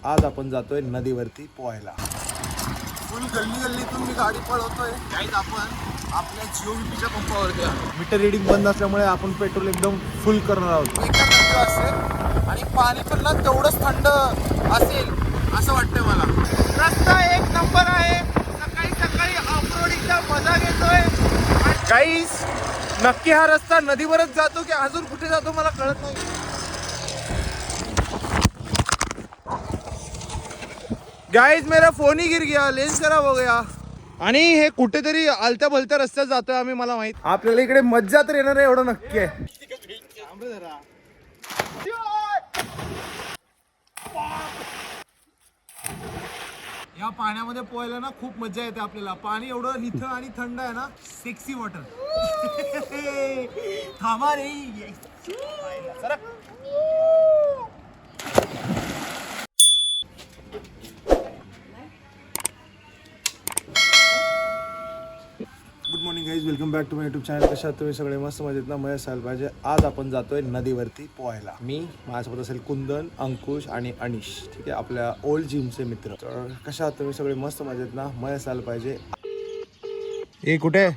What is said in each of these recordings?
आज आपण जातोय नदीवरती पोहायला. फुल गल्ली गल्लीतून मी गाडी पळवतोय. गाईज आपण आपल्या जीओबीपीच्या पंपावरती आलो. मीटर रीडिंग बंद असल्यामुळे आपण पेट्रोल एकदम फुल करणार आहोत. एका थंड असेल आणि पाणी पण ना तेवढंच थंड असेल असं वाटतंय मला. रस्ता एक नंबर आहे. सकाळी सकाळी ऑफरोडिंगचा मजा घेतोय. गाईज नक्की हा रस्ता नदीवरच जातो की अजून कुठे जातो मला कळत नाही. गाइस मेरा फोन ही गिर गया, लेंस खराब हो गया. आणि हे कुठेतरी आलत्या भलत्या रस्त्यात जातोय आम्ही. मला माहित आपल्याला इकडे मज्जा तर येणार आहे एवढं नक्की आहे. या पाण्यामध्ये पोहायला ना खूप मज्जा येते आपल्याला. पाणी एवढं निथळ आणि थंड आहे ना. Sexy water. थांबा रे. Good morning guys, welcome back to my YouTube channel. कशा तुम्ही सगळे मस्त मजेत ना. मजा असायला पाहिजे. आज आपण जातोय नदीवरती पोहायला. मी माझ्यासोबत असेल कुंदन, अंकुश आणि अनिश. ठीक आहे, आपल्या ओल्ड जिमचे मित्र. तर कशा तुम्ही सगळे मस्त मजेत ना. मजा असायला पाहिजे. ए कुठे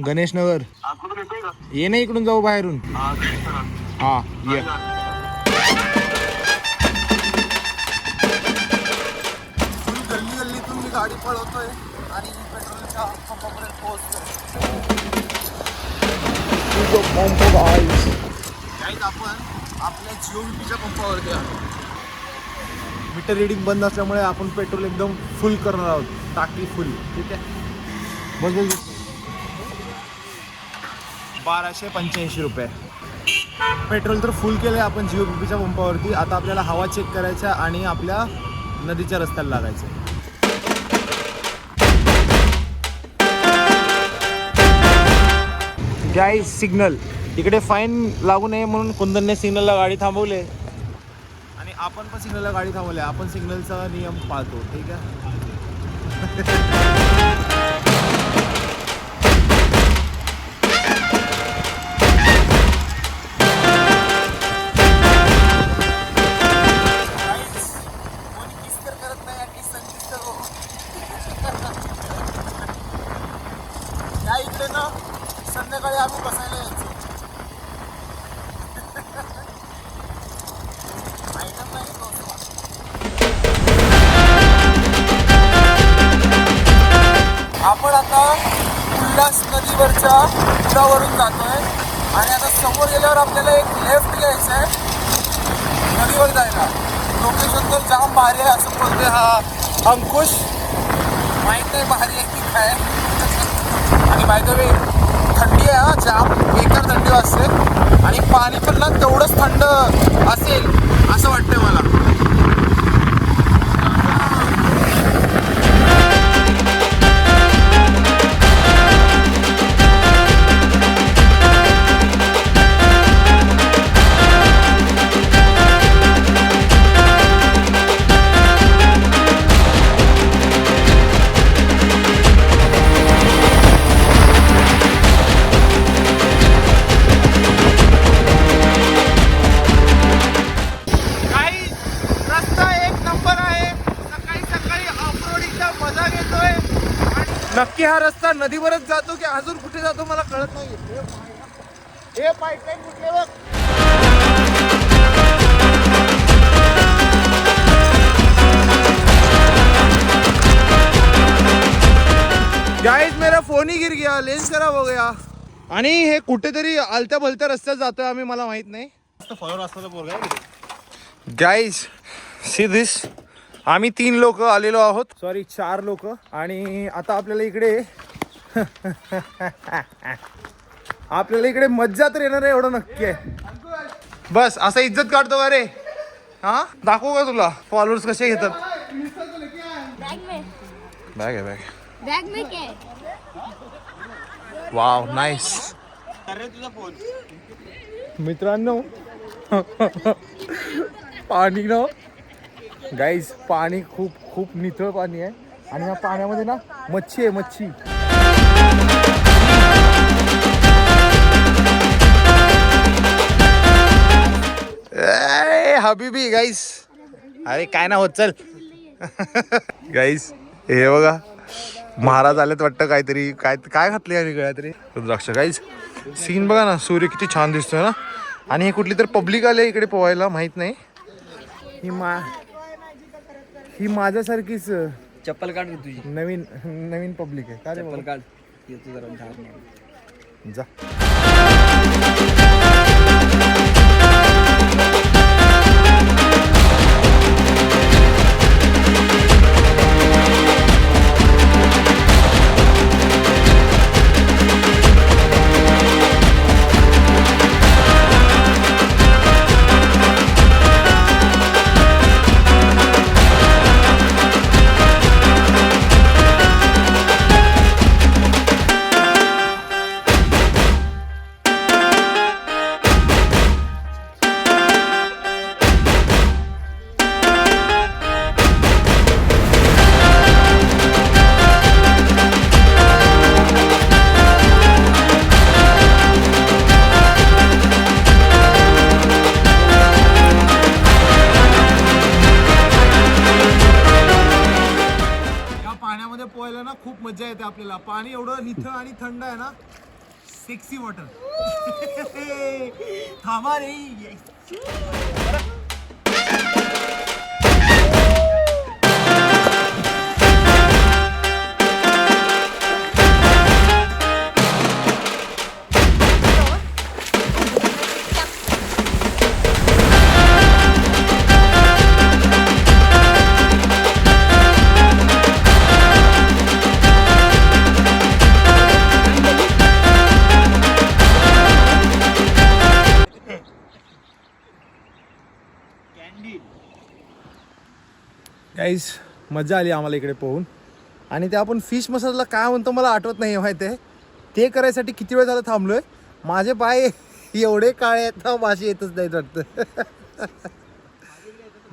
गणेश नगर ये ना, इकडून जाऊ बाहेरून. हा ये. गल्ली गल्लीतून मी गाडी पळवतोय आणि पेट्रोलच्या पंपापर्यंत पोहोचतोय. आपण आपल्या जीओबीपीच्या पंपावरती आलो. मीटर रीडिंग बंद असल्यामुळे आपण पेट्रोल एकदम फुल करणार आहोत. टाकी फुल. ठीक आहे, बस बस. 1285 रुपये पेट्रोल तर फुल केलं आपण जीओबीपीच्या पंपावरती. आता आपल्याला हवा चेक करायचा आणि आपल्या नदीच्या रस्त्याला लागायचं. गाईज सिग्नल इकडे फाईन लागू नये म्हणून कुंदनने सिग्नलला गाडी थांबवले आणि आपण पण सिग्नलला गाडी थांबवली. आपण सिग्नलचा नियम पाळतो. ठीक आहे. इकडे ना संध्याकाळी आम्ही बसायला यायचो. आपण आता उल्हास नदीवरच्या पुलावरून जातोय आणि आता समोर गेल्यावर आपल्याला एक लेफ्ट घ्यायचं आहे नदीवर जायला. लोकेशन तर जाम भारी आहे असं बोलतोय हा अंकुश. माहीत नाही भारी आहे की काय. आणि बाय द वे थंडी आहे हा, जाम बेकार थंडी वाजते आणि पाणी पण ना तेवढंच थंड असेल असं वाटतंय मला. नक्की हा रस्ता नदीवरच जातो की अजून कुठे जातो मला कळत नाही. हे पाईपलाईन कुठले बघ. गाइस मेरा फोन ही गिर गया, लेंस खराब हो गया. आणि हे कुठेतरी आलत्या भलत्या रस्त्यात जातोय आम्ही. मला माहित नाही. फॉलोअर असतो पोरगा. Guys see this. आम्ही 3 लोक आलेलो आहोत. सॉरी 4 लोक. आणि आता आपल्याला इकडे मज्जा तर येणार आहे एवढं नक्की आहे. बस असं इज्जत काढतो का रे. हा दाखवू का तुला फॉलोअर्स कसे घेतात. बॅग आहे बॅग में क्या है. Wow nice. मित्रांनो पाणी ना गाईज पाणी खूप खूप नितळ पाणी आहे आणि या पाण्यामध्ये ना मच्छी आहे. मच्छी हबीबी गाइस अरे काय ना होत चल. गाईस हे बघा महाराज आलेत वाटतं काहीतरी काय काय घातले आणि काहीतरी रुद्राक्ष. गाईस सीन बघा ना सूर्य किती छान दिसतोय ना. आणि हे कुठली तर पब्लिक आले इकडे पोहायला माहित नाही. ही माझ्यासारखीच चप्पल काढ तुझी. नवीन नवीन पब्लिक आहे का रे चप्पल बाबा? काढ येतो जरा धार मारून. जा. पाण्यामध्ये पोहायला ना खूप मजा येते आपल्याला. पाणी एवढं निथळ आणि थंड आहे ना. Sexy water. थांबा रे. गाईस मजा आली आम्हाला इकडे पोहून. आणि ते आपण फिश मसाजला काय म्हणतो मला आठवत नाही माहिती आहे. ते करायसाठी किती वेळ झाला थांबलोय. माझे पाय एवढे काळे आहेत ना मासे येतच नाहीत वाटतं.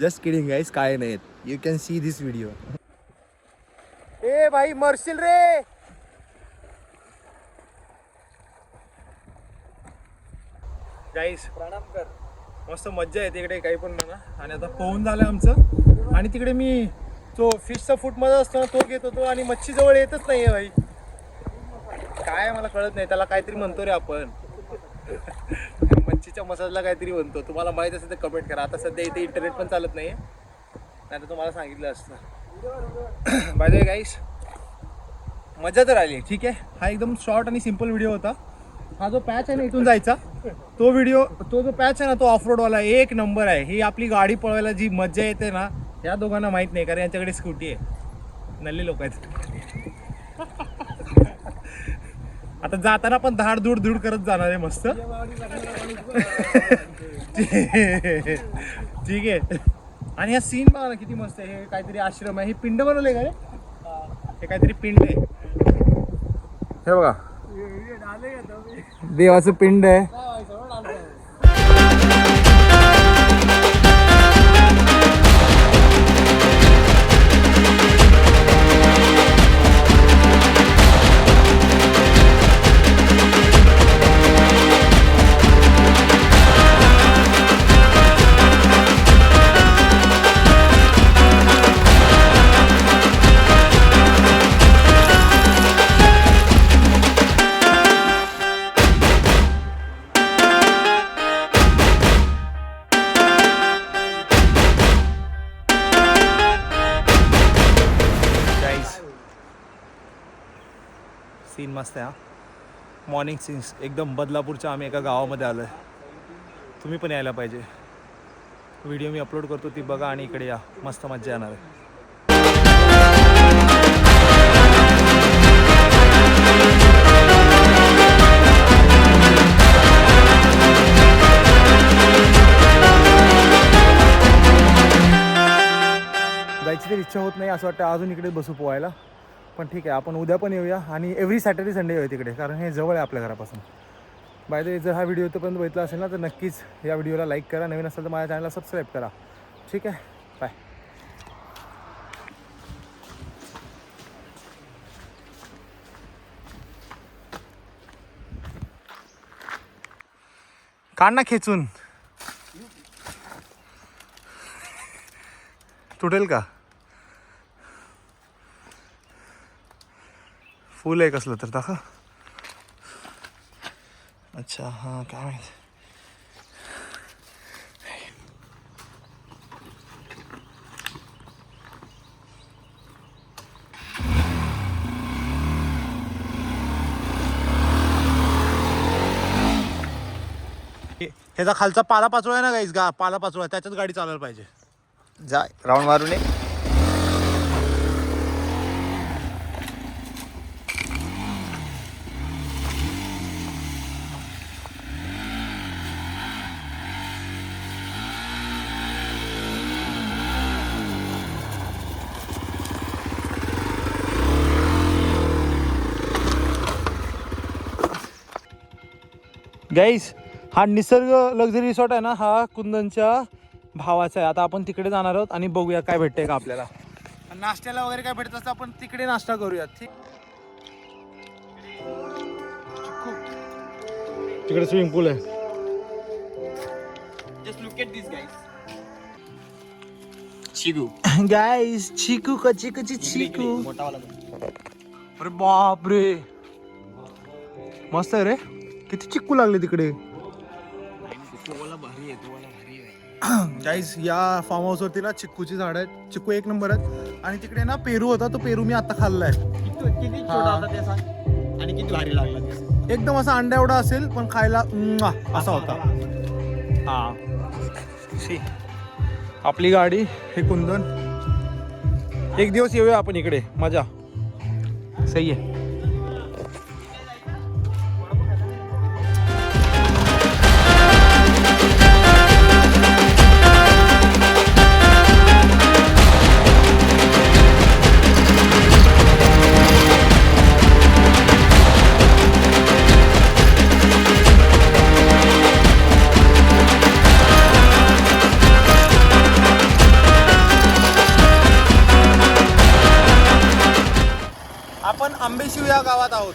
जस्ट किडिंग गाईस काळे नाहीत. You can see this video. ए भाई मरशील रे. गाईस प्रणाम कर. मस्त मज्जा येते इकडे काही पण म्हणा. आणि आता पोहून झालं आमचं. आणि तिकडे मी तो फिशचा फूट मध्ये असतो ना तो घेत होतो. आणि मच्छी जवळ येतच नाहीये भाई. काय मला कळत नाही. त्याला काहीतरी म्हणतो रे आपण. मच्छीच्या मसाजला काहीतरी म्हणतो. तुम्हाला माहित असेल तर कमेंट करा. आता सध्या इथे इंटरनेट पण चालत नाहीये. नाही तर तुम्हाला सांगितलं असतं. बाय द वे गाईस मजा तर आली ठीक आहे. हा एकदम शॉर्ट आणि सिम्पल व्हिडिओ होता. हा जो पॅच आहे ना इथून जायचा तो व्हिडिओ तो जो पॅच आहे ना तो ऑफ रोडवाला एक नंबर आहे. ही आपली गाडी पळवायला जी मजा येते ना या दोघांना माहित नाही कारण यांच्याकडे स्कूटी आहे. नल्ले लोक आहेत. आता जाताना पण धाड धूड धूड करत जाणार आहे मस्त. ठीक आहे. आणि हा सीन बघा ना किती मस्त आहे. हे काहीतरी आश्रम आहे. हे पिंड बनवलंय का रे. हे काहीतरी पिंड आहे. हे बघा देवाचं पिंड आहे. सीन मस्त आहे हा. मॉर्निंग सीन्स एकदम बदलापूरच्या आम्ही एका गावामध्ये आलो आहे. तुम्ही पण यायला पाहिजे. व्हिडिओ मी अपलोड करतो ती बघा आणि इकडे या. मस्त मजा येणार आहे. जायची तर इच्छा होत नाही. असं वाटतं अजून इकडे बसू पोहायला. पण ठीक आहे आपण उद्या पण येऊया. आणि एव्हरी सॅटर्डे संडे येऊया तिकडे कारण हे जवळ आहे आपल्या घरापासून. बाय द वे जर हा व्हिडिओ इथपर्यंत बघितला असेल ना तर नक्कीच या व्हिडिओला लाईक करा. नवीन असेल तर माझ्या चॅनलला सबस्क्राईब करा. ठीक आहे बाय. काढ ना खेचून. तुटेल का? फुल आहे कसलं तर दाखव. अच्छा हां काय माहिती. ह्याचा खालचा पाला पाचोळा आहे ना गाईस, पाला पाचोळा त्याच्याच गाडी चालवायला पाहिजे. जा राऊंड मारून ये. गाईस हा निसर्ग लक्झरी रिसॉर्ट आहे ना, हा कुंदनच्या भावाचा आहे. आता आपण तिकडे जाणार आहोत आणि बघूया काय भेटतंय का आपल्याला. नाश्त्याला वगैरे काय भेटत असतं आपण तिकडे नाश्ता करूया. ठीक, तिकडे स्विमिंग पूल आहे. Just look at this guys. चिकू गाईस चिकू कची कची चिकू. मोठा वाला. अरे बाप रे मस्त आहे रे. किती चिक्कू लागले तिकडे. गाईस या फार्म हाऊस वरती ना चिक्कूची झाड आहेत. चिक्कू एक नंबर आहेत. आणि तिकडे ना पेरू होता, तो पेरू मी आता खाल्लाय. किती छोटा होता ते सांग आणि किती भारी लागला ते. एकदम असा अंडा एवढा असेल पण खायला असा होता. हा आपली गाडी हे कुंदन. एक दिवस येऊया आपण इकडे, मजा. सही आहे. आपण आंबेशिव या गावात आहोत.